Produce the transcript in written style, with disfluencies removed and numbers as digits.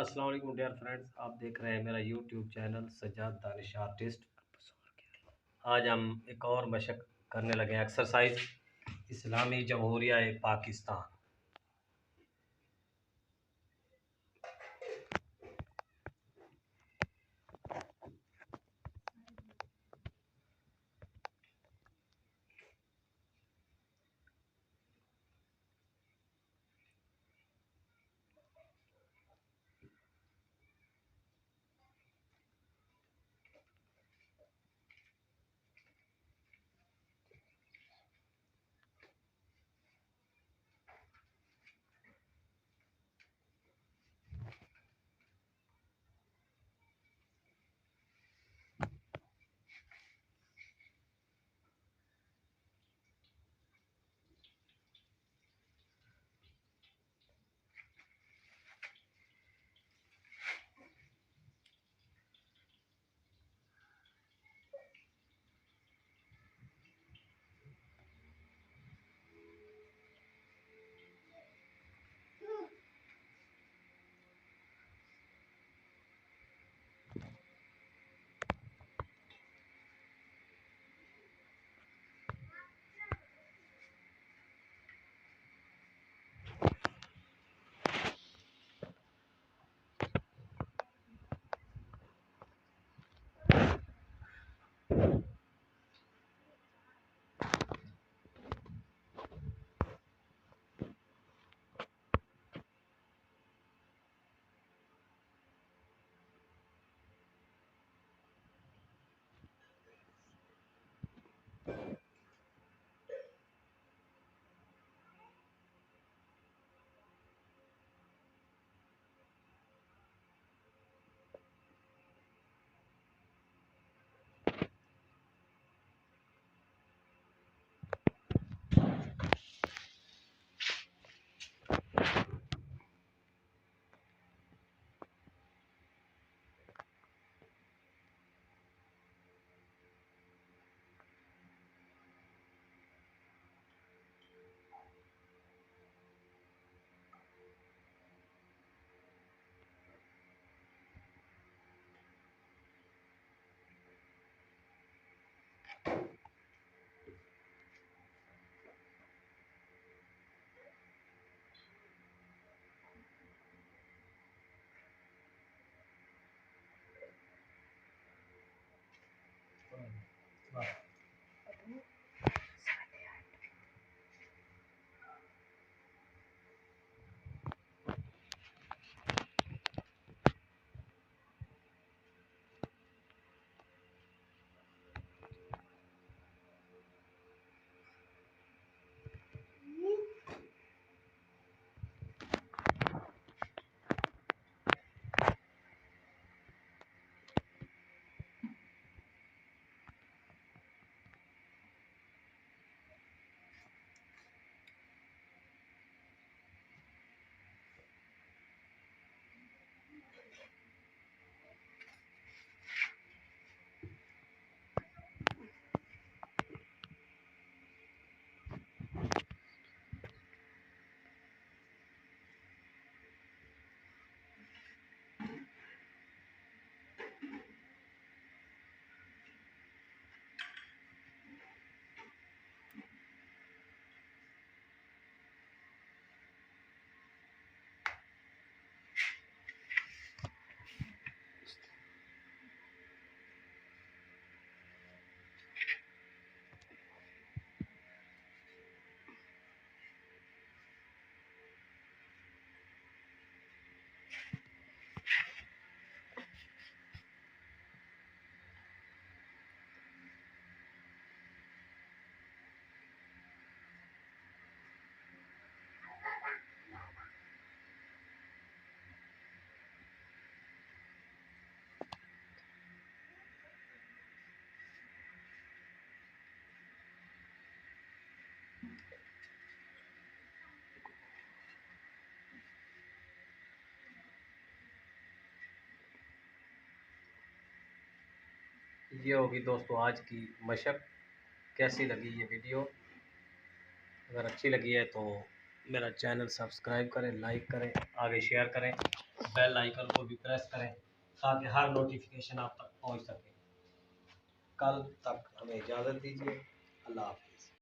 अस्सलाम वालेकुम dear friends, आप देख रहे हैं मेरा YouTube channel Sajjad Danish artist. आज हम एक और मशक करने लगे हैं, एक्सरसाइज इस्लामी जमहूरिया पाकिस्तान। ये होगी दोस्तों आज की मशक। कैसी लगी ये वीडियो? अगर अच्छी लगी है तो मेरा चैनल सब्सक्राइब करें, लाइक करें, आगे शेयर करें। बेल आइकन को भी प्रेस करें ताकि हर नोटिफिकेशन आप तक पहुंच सके। कल तक हमें इजाज़त दीजिए। अल्लाह हाफ़िज़।